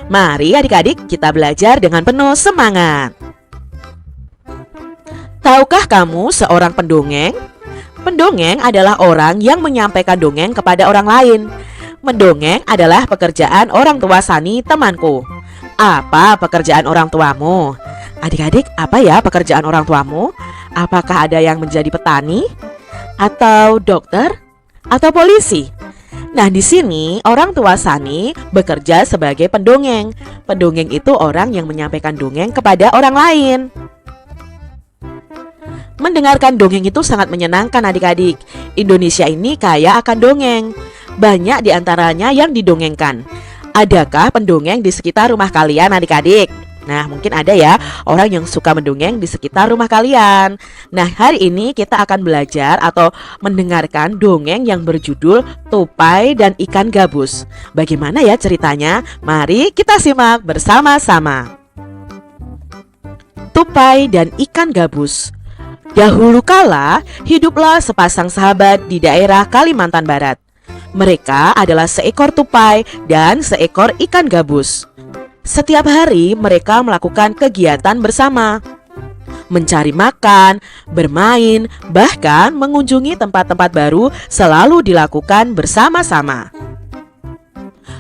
Mari adik-adik kita belajar dengan penuh semangat. Tahukah kamu seorang pendongeng? Pendongeng adalah orang yang menyampaikan dongeng kepada orang lain. Mendongeng adalah pekerjaan orang tua Sani, temanku. Apa pekerjaan orang tuamu? Adik-adik, apa ya pekerjaan orang tuamu? Apakah ada yang menjadi petani? Atau dokter? Atau polisi? Nah, di sini orang tua Sani bekerja sebagai pendongeng. Pendongeng itu orang yang menyampaikan dongeng kepada orang lain. Mendengarkan dongeng itu sangat menyenangkan adik-adik. Indonesia ini kaya akan dongeng. Banyak di antaranya yang didongengkan. Adakah pendongeng di sekitar rumah kalian adik-adik? Nah, mungkin ada ya orang yang suka mendongeng di sekitar rumah kalian. Nah, hari ini kita akan belajar atau mendengarkan dongeng yang berjudul Tupai dan Ikan Gabus. Bagaimana ya ceritanya? Mari kita simak bersama-sama. Tupai dan Ikan Gabus. Dahulu kala, hiduplah sepasang sahabat di daerah Kalimantan Barat. Mereka adalah seekor tupai dan seekor ikan gabus. Setiap hari mereka melakukan kegiatan bersama, mencari makan, bermain, bahkan mengunjungi tempat-tempat baru selalu dilakukan bersama-sama.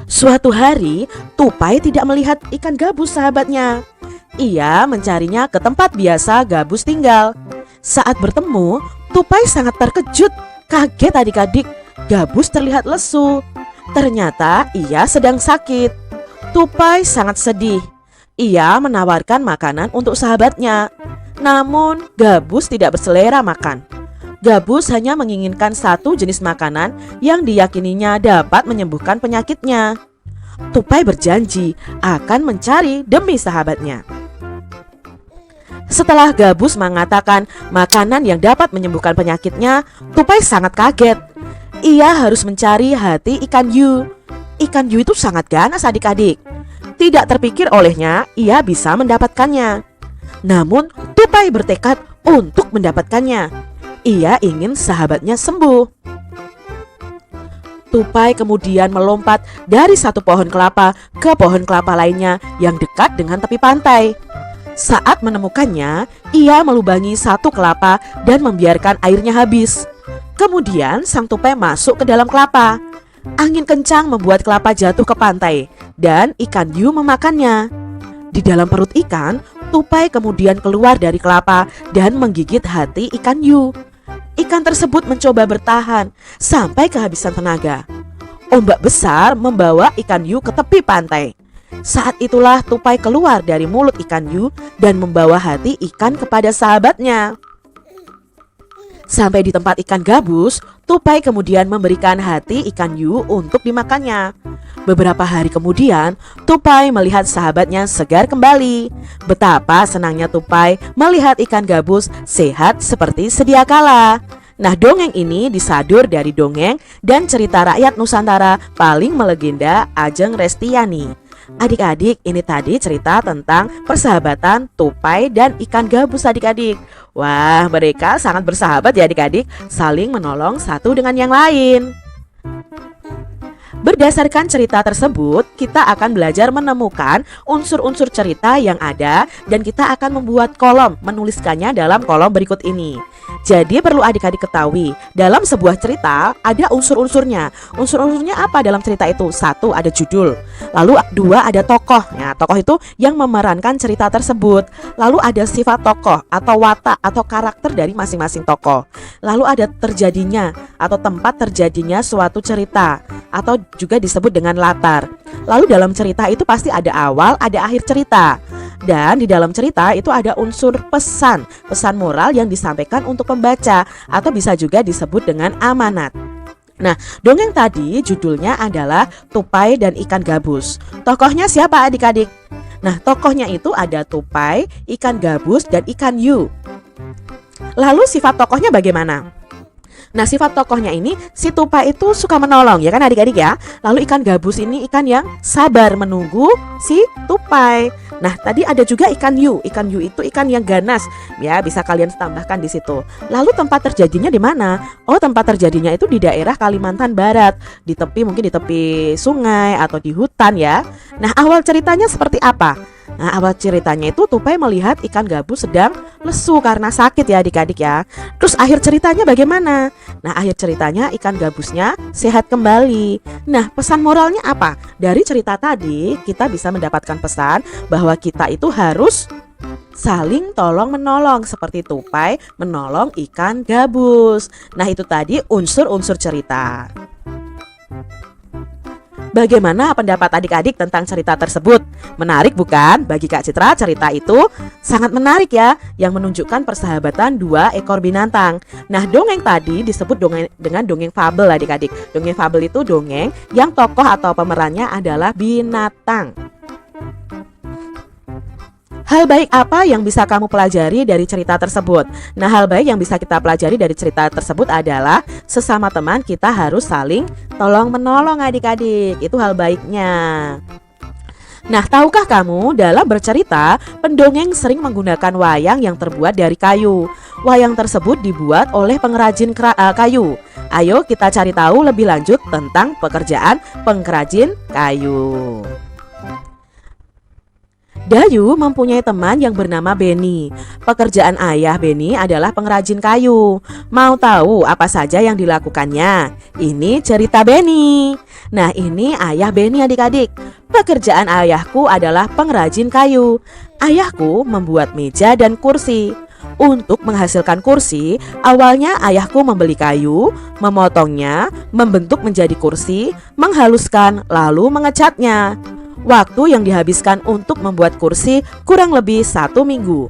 Suatu hari, Tupai tidak melihat ikan gabus sahabatnya. Ia mencarinya ke tempat biasa gabus tinggal. Saat bertemu, Tupai sangat terkejut, kaget adik-adik. Gabus terlihat lesu. Ternyata ia sedang sakit. Tupai sangat sedih. Ia menawarkan makanan untuk sahabatnya. Namun Gabus tidak berselera makan. Gabus hanya menginginkan satu jenis makanan yang diyakininya dapat menyembuhkan penyakitnya. Tupai berjanji akan mencari demi sahabatnya. Setelah Gabus mengatakan makanan yang dapat menyembuhkan penyakitnya, Tupai sangat kaget. Ia harus mencari hati ikan hiu. Ikan hiu itu sangat ganas adik-adik. Tidak terpikir olehnya ia bisa mendapatkannya. Namun Tupai bertekad untuk mendapatkannya. Ia ingin sahabatnya sembuh. Tupai kemudian melompat dari satu pohon kelapa ke pohon kelapa lainnya yang dekat dengan tepi pantai. Saat menemukannya, ia melubangi satu kelapa dan membiarkan airnya habis. Kemudian sang tupai masuk ke dalam kelapa. Angin kencang membuat kelapa jatuh ke pantai dan ikan hiu memakannya. Di dalam perut ikan, Tupai kemudian keluar dari kelapa dan menggigit hati ikan hiu. Ikan tersebut mencoba bertahan sampai kehabisan tenaga. Ombak besar membawa ikan hiu ke tepi pantai. Saat itulah Tupai keluar dari mulut ikan hiu dan membawa hati ikan kepada sahabatnya. Sampai di tempat ikan gabus, Tupai kemudian memberikan hati ikan hiu untuk dimakannya. Beberapa hari kemudian, Tupai melihat sahabatnya segar kembali. Betapa senangnya Tupai melihat ikan gabus sehat seperti sedia kala. Nah, dongeng ini disadur dari dongeng dan cerita rakyat Nusantara paling melegenda Ajeng Restiani. Adik-adik, ini tadi cerita tentang persahabatan Tupai dan ikan gabus adik-adik. Wah, mereka sangat bersahabat ya adik-adik, saling menolong satu dengan yang lain. Berdasarkan cerita tersebut, kita akan belajar menemukan unsur-unsur cerita yang ada dan kita akan membuat kolom menuliskannya dalam kolom berikut ini. Jadi perlu adik-adik ketahui, dalam sebuah cerita ada unsur-unsurnya. Unsur-unsurnya apa dalam cerita itu? 1, ada judul. Lalu 2, ada tokoh. Ya, tokoh itu yang memerankan cerita tersebut. Lalu ada sifat tokoh atau watak atau karakter dari masing-masing tokoh. Lalu ada terjadinya atau tempat terjadinya suatu cerita atau juga disebut dengan latar. Lalu dalam cerita itu pasti ada awal, ada akhir cerita. Dan di dalam cerita itu ada unsur pesan moral yang disampaikan untuk pembaca atau bisa juga disebut dengan amanat. Nah, dongeng tadi judulnya adalah Tupai dan Ikan Gabus. Tokohnya siapa adik-adik? Nah, tokohnya itu ada Tupai, ikan gabus, dan ikan hiu. Lalu sifat tokohnya bagaimana? Nah, sifat tokohnya ini, si tupai itu suka menolong, ya kan adik-adik ya. Lalu ikan gabus ini ikan yang sabar menunggu si tupai. Nah, tadi ada juga ikan hiu. Ikan hiu itu ikan yang ganas, ya, bisa kalian tambahkan di situ. Lalu tempat terjadinya di mana? Oh, tempat terjadinya itu di daerah Kalimantan Barat, di tepi, mungkin di tepi sungai atau di hutan ya. Nah, awal ceritanya seperti apa? Nah, awal ceritanya itu tupai melihat ikan gabus sedang lesu karena sakit ya adik-adik ya. Terus akhir ceritanya bagaimana? Nah, akhir ceritanya ikan gabusnya sehat kembali. Nah, pesan moralnya apa? Dari cerita tadi kita bisa mendapatkan pesan bahwa kita itu harus saling tolong menolong seperti tupai menolong ikan gabus. Nah, itu tadi unsur-unsur cerita. Bagaimana pendapat adik-adik tentang cerita tersebut? Menarik bukan? Bagi Kak Citra, cerita itu sangat menarik ya, yang menunjukkan persahabatan dua ekor binatang. Nah, dongeng tadi disebut dengan dongeng fabel adik-adik. Dongeng fabel itu dongeng yang tokoh atau pemerannya adalah binatang. Hal baik apa yang bisa kamu pelajari dari cerita tersebut? Nah, hal baik yang bisa kita pelajari dari cerita tersebut adalah sesama teman kita harus saling tolong-menolong adik-adik. Itu hal baiknya. Nah, tahukah kamu dalam bercerita, pendongeng sering menggunakan wayang yang terbuat dari kayu. Wayang tersebut dibuat oleh pengrajin kayu. Ayo kita cari tahu lebih lanjut tentang pekerjaan pengrajin kayu. Dayu mempunyai teman yang bernama Beni. Pekerjaan ayah Beni adalah pengrajin kayu. Mau tahu apa saja yang dilakukannya? Ini cerita Beni. Nah, ini ayah Beni adik-adik. Pekerjaan ayahku adalah pengrajin kayu. Ayahku membuat meja dan kursi. Untuk menghasilkan kursi, awalnya ayahku membeli kayu, memotongnya, membentuk menjadi kursi, menghaluskan, lalu mengecatnya. Waktu yang dihabiskan untuk membuat kursi kurang lebih 1 minggu.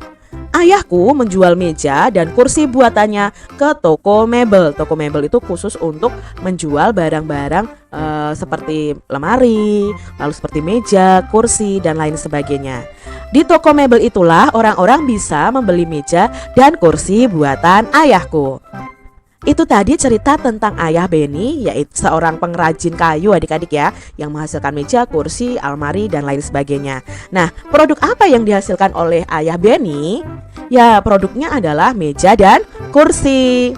Ayahku menjual meja dan kursi buatannya ke toko mebel. Toko mebel itu khusus untuk menjual barang-barang seperti lemari, lalu seperti meja, kursi, dan lain sebagainya. Di toko mebel itulah orang-orang bisa membeli meja dan kursi buatan ayahku. Itu tadi cerita tentang ayah Beni, yaitu seorang pengrajin kayu adik-adik ya, yang menghasilkan meja, kursi, almari, dan lain sebagainya. Nah, produk apa yang dihasilkan oleh ayah Beni? Ya, produknya adalah meja dan kursi.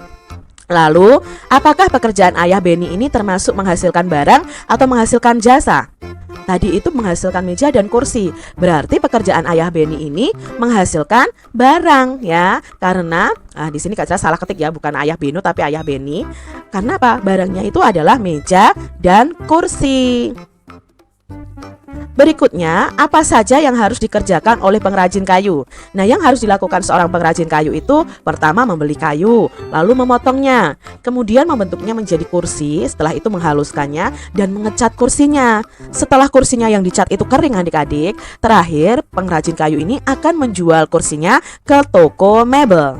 Lalu, apakah pekerjaan ayah Beni ini termasuk menghasilkan barang atau menghasilkan jasa? Tadi itu menghasilkan meja dan kursi. Berarti pekerjaan ayah Beni ini menghasilkan barang ya. Karena di sini Kak Citra salah ketik ya, bukan ayah Benu tapi ayah Beni. Karena apa? Barangnya itu adalah meja dan kursi. Berikutnya, apa saja yang harus dikerjakan oleh pengrajin kayu? Nah, yang harus dilakukan seorang pengrajin kayu itu pertama membeli kayu, lalu memotongnya, kemudian membentuknya menjadi kursi, setelah itu menghaluskannya dan mengecat kursinya. Setelah kursinya yang dicat itu kering adik-adik, terakhir pengrajin kayu ini akan menjual kursinya ke toko mebel.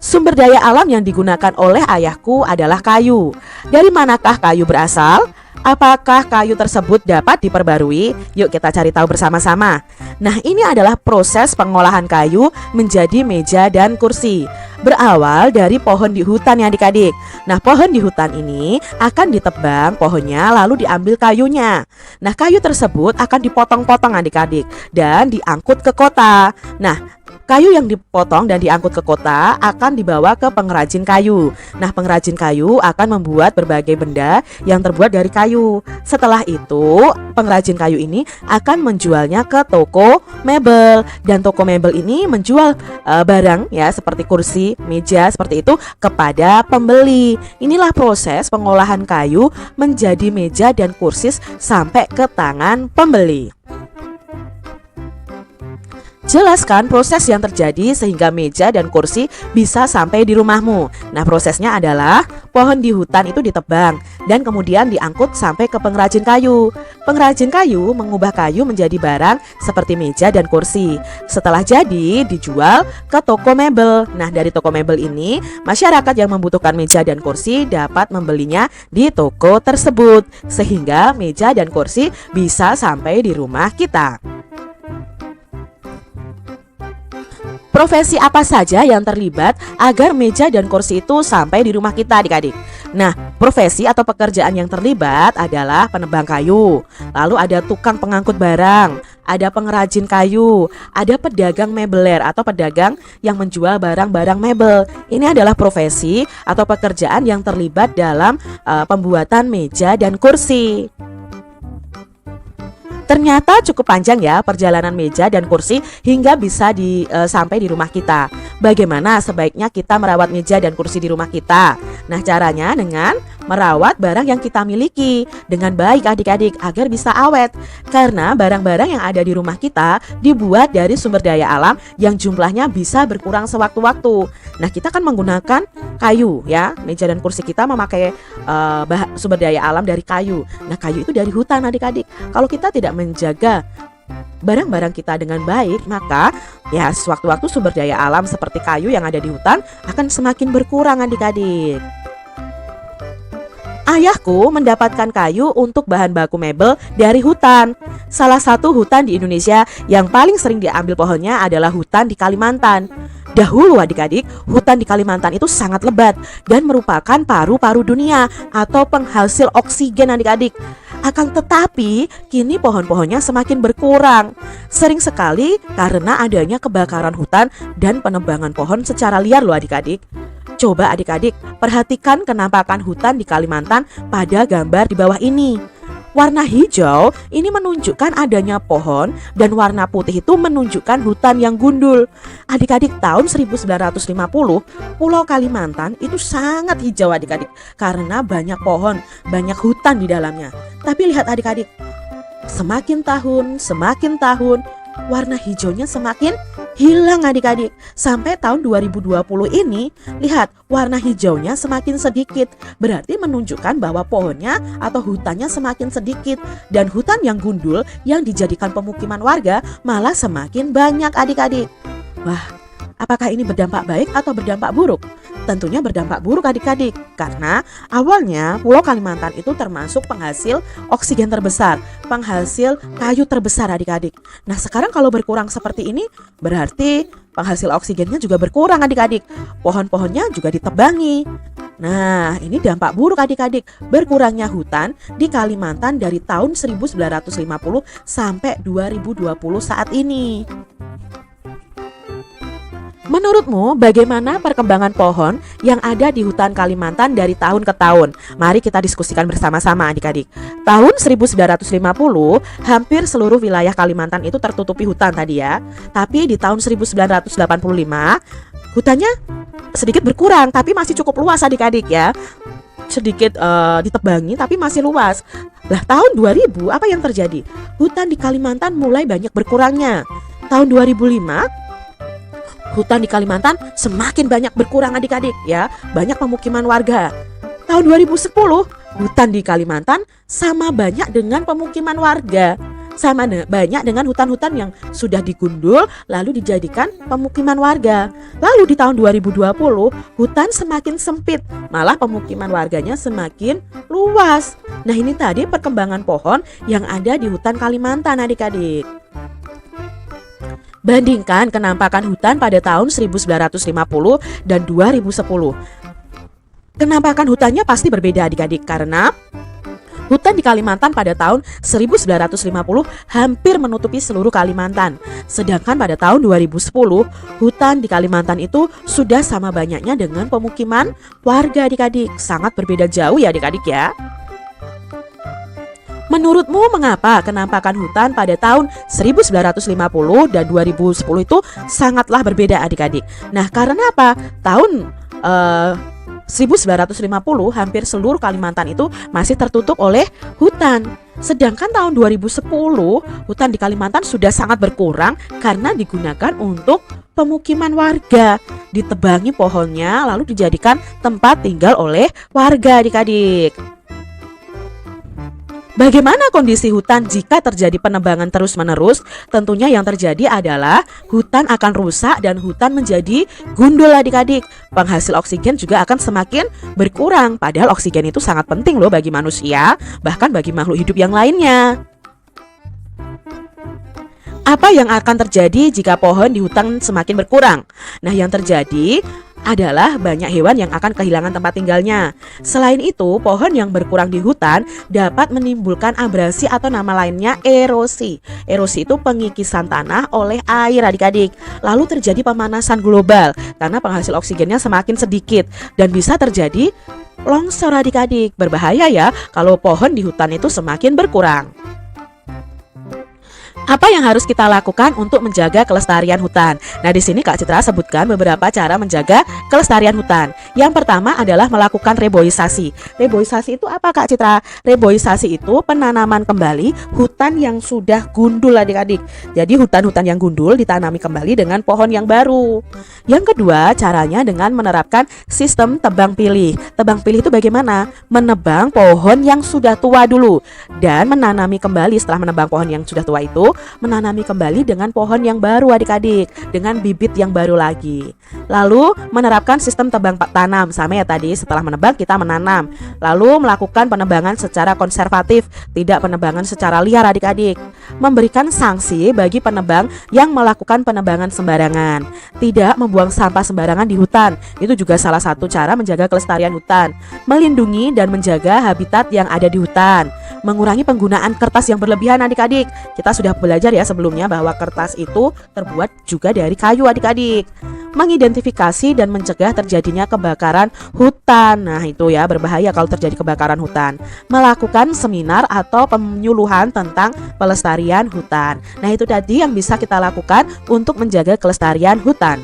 Sumber daya alam yang digunakan oleh ayahku adalah kayu. Dari manakah kayu berasal? Apakah kayu tersebut dapat diperbarui? Yuk kita cari tahu bersama-sama. Nah, ini adalah proses pengolahan kayu menjadi meja dan kursi. Berawal dari pohon di hutan ya adik-adik. Nah, pohon di hutan ini akan ditebang pohonnya lalu diambil kayunya. Nah, kayu tersebut akan dipotong-potong adik-adik dan diangkut ke kota. Nah, kayu yang dipotong dan diangkut ke kota akan dibawa ke pengrajin kayu. Nah, pengrajin kayu akan membuat berbagai benda yang terbuat dari kayu. Setelah itu, pengrajin kayu ini akan menjualnya ke toko mebel. Dan toko mebel ini menjual barang ya seperti kursi, meja seperti itu kepada pembeli. Inilah proses pengolahan kayu menjadi meja dan kursi sampai ke tangan pembeli. Jelaskan proses yang terjadi sehingga meja dan kursi bisa sampai di rumahmu. Nah, prosesnya adalah pohon di hutan itu ditebang dan kemudian diangkut sampai ke pengrajin kayu. Pengrajin kayu mengubah kayu menjadi barang seperti meja dan kursi. Setelah jadi, dijual ke toko mebel. Nah, dari toko mebel ini, masyarakat yang membutuhkan meja dan kursi dapat membelinya di toko tersebut. Sehingga meja dan kursi bisa sampai di rumah kita. Profesi apa saja yang terlibat agar meja dan kursi itu sampai di rumah kita adik-adik? Nah, profesi atau pekerjaan yang terlibat adalah penebang kayu, lalu ada tukang pengangkut barang, ada pengrajin kayu, ada pedagang mebeler atau pedagang yang menjual barang-barang mebel. Ini adalah profesi atau pekerjaan yang terlibat dalam pembuatan meja dan kursi. Ternyata cukup panjang ya perjalanan meja dan kursi hingga bisa sampai di rumah kita. Bagaimana sebaiknya kita merawat meja dan kursi di rumah kita? Nah, caranya dengan merawat barang yang kita miliki dengan baik adik-adik agar bisa awet. Karena barang-barang yang ada di rumah kita dibuat dari sumber daya alam yang jumlahnya bisa berkurang sewaktu-waktu. Nah, kita kan menggunakan kayu ya. Meja dan kursi kita memakai sumber daya alam dari kayu. Nah, kayu itu dari hutan adik-adik. Kalau kita tidak menjaga barang-barang kita dengan baik, maka ya sewaktu-waktu sumber daya alam seperti kayu yang ada di hutan akan semakin berkurang adik-adik. Ayahku mendapatkan kayu untuk bahan baku mebel dari hutan. Salah satu hutan di Indonesia yang paling sering diambil pohonnya adalah hutan di Kalimantan. Dahulu adik-adik, hutan di Kalimantan itu sangat lebat dan merupakan paru-paru dunia atau penghasil oksigen adik-adik. Akan tetapi, kini pohon-pohonnya semakin berkurang. Sering sekali karena adanya kebakaran hutan dan penebangan pohon secara liar loh adik-adik. Coba adik-adik perhatikan kenampakan hutan di Kalimantan pada gambar di bawah ini. Warna hijau ini menunjukkan adanya pohon dan warna putih itu menunjukkan hutan yang gundul. Adik-adik, tahun 1950 Pulau Kalimantan itu sangat hijau adik-adik karena banyak pohon, banyak hutan di dalamnya. Tapi lihat adik-adik, semakin tahun warna hijaunya semakin hilang adik-adik. Sampai tahun 2020 ini, lihat warna hijaunya semakin sedikit. Berarti menunjukkan bahwa pohonnya atau hutannya semakin sedikit. Dan hutan yang gundul yang dijadikan pemukiman warga malah semakin banyak adik-adik. Wah, apakah ini berdampak baik atau berdampak buruk? Tentunya berdampak buruk adik-adik. Karena awalnya Pulau Kalimantan itu termasuk penghasil oksigen terbesar, penghasil kayu terbesar adik-adik. Nah, sekarang kalau berkurang seperti ini berarti penghasil oksigennya juga berkurang adik-adik. Pohon-pohonnya juga ditebangi. Nah, ini dampak buruk adik-adik. Berkurangnya hutan di Kalimantan dari tahun 1950 sampai 2020 saat ini. Menurutmu bagaimana perkembangan pohon yang ada di hutan Kalimantan dari tahun ke tahun? Mari kita diskusikan bersama-sama adik-adik. Tahun 1950 hampir seluruh wilayah Kalimantan itu tertutupi hutan tadi ya. Tapi di tahun 1985 hutannya sedikit berkurang tapi masih cukup luas adik-adik ya. Sedikit ditebangi tapi masih luas. Lah tahun 2000 apa yang terjadi? Hutan di Kalimantan mulai banyak berkurangnya. Tahun 2005 hutan di Kalimantan semakin banyak berkurang adik-adik ya, banyak pemukiman warga. Tahun 2010 hutan di Kalimantan sama banyak dengan pemukiman warga, sama banyak dengan hutan-hutan yang sudah digundul lalu dijadikan pemukiman warga. Lalu di tahun 2020 hutan semakin sempit, malah pemukiman warganya semakin luas. Nah, ini tadi perkembangan pohon yang ada di hutan Kalimantan adik-adik. Bandingkan kenampakan hutan pada tahun 1950 dan 2010. Kenampakan hutannya pasti berbeda adik-adik karena hutan di Kalimantan pada tahun 1950 hampir menutupi seluruh Kalimantan. Sedangkan pada tahun 2010 hutan di Kalimantan itu sudah sama banyaknya dengan pemukiman warga adik-adik. Sangat berbeda jauh ya adik-adik ya. Menurutmu mengapa kenampakan hutan pada tahun 1950 dan 2010 itu sangatlah berbeda adik-adik? Nah, karena apa? Tahun 1950 hampir seluruh Kalimantan itu masih tertutup oleh hutan. Sedangkan tahun 2010 hutan di Kalimantan sudah sangat berkurang karena digunakan untuk pemukiman warga. Ditebangi pohonnya lalu dijadikan tempat tinggal oleh warga adik-adik. Bagaimana kondisi hutan jika terjadi penebangan terus-menerus? Tentunya yang terjadi adalah hutan akan rusak dan hutan menjadi gundul adik-adik. Penghasil oksigen juga akan semakin berkurang. Padahal oksigen itu sangat penting loh bagi manusia, bahkan bagi makhluk hidup yang lainnya. Apa yang akan terjadi jika pohon di hutan semakin berkurang? Nah, yang terjadi adalah banyak hewan yang akan kehilangan tempat tinggalnya. Selain itu, pohon yang berkurang di hutan dapat menimbulkan abrasi atau nama lainnya erosi. Erosi itu pengikisan tanah oleh air adik-adik. Lalu terjadi pemanasan global karena penghasil oksigennya semakin sedikit dan bisa terjadi longsor adik-adik. Berbahaya ya kalau pohon di hutan itu semakin berkurang. Apa yang harus kita lakukan untuk menjaga kelestarian hutan? Nah, di sini Kak Citra sebutkan beberapa cara menjaga kelestarian hutan. Yang pertama adalah melakukan reboisasi. Reboisasi itu apa Kak Citra? Reboisasi itu penanaman kembali hutan yang sudah gundul adik-adik. Jadi hutan-hutan yang gundul ditanami kembali dengan pohon yang baru. Yang kedua, caranya dengan menerapkan sistem tebang pilih. Tebang pilih itu bagaimana? Menebang pohon yang sudah tua dulu dan menanami kembali setelah menebang pohon yang sudah tua itu, menanami kembali dengan pohon yang baru adik-adik, dengan bibit yang baru lagi. Lalu menerapkan sistem tebang tanam, sama ya tadi, setelah menebang kita menanam. Lalu melakukan penebangan secara konservatif, tidak penebangan secara liar adik-adik. Memberikan sanksi bagi penebang yang melakukan penebangan sembarangan. Tidak membuang sampah sembarangan di hutan, itu juga salah satu cara menjaga kelestarian hutan. Melindungi dan menjaga habitat yang ada di hutan. Mengurangi penggunaan kertas yang berlebihan adik-adik. Kita sudah belajar ya sebelumnya bahwa kertas itu terbuat juga dari kayu adik-adik. Mengidentifikasi dan mencegah terjadinya kebakaran hutan. Nah, itu ya berbahaya kalau terjadi kebakaran hutan. Melakukan seminar atau penyuluhan tentang pelestarian hutan. Nah, itu tadi yang bisa kita lakukan untuk menjaga kelestarian hutan.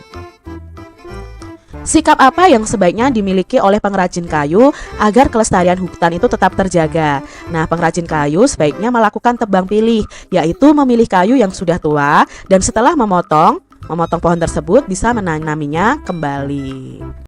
Sikap apa yang sebaiknya dimiliki oleh pengrajin kayu agar kelestarian hutan itu tetap terjaga? Nah, pengrajin kayu sebaiknya melakukan tebang pilih, yaitu memilih kayu yang sudah tua dan setelah memotong pohon tersebut bisa menanaminya kembali.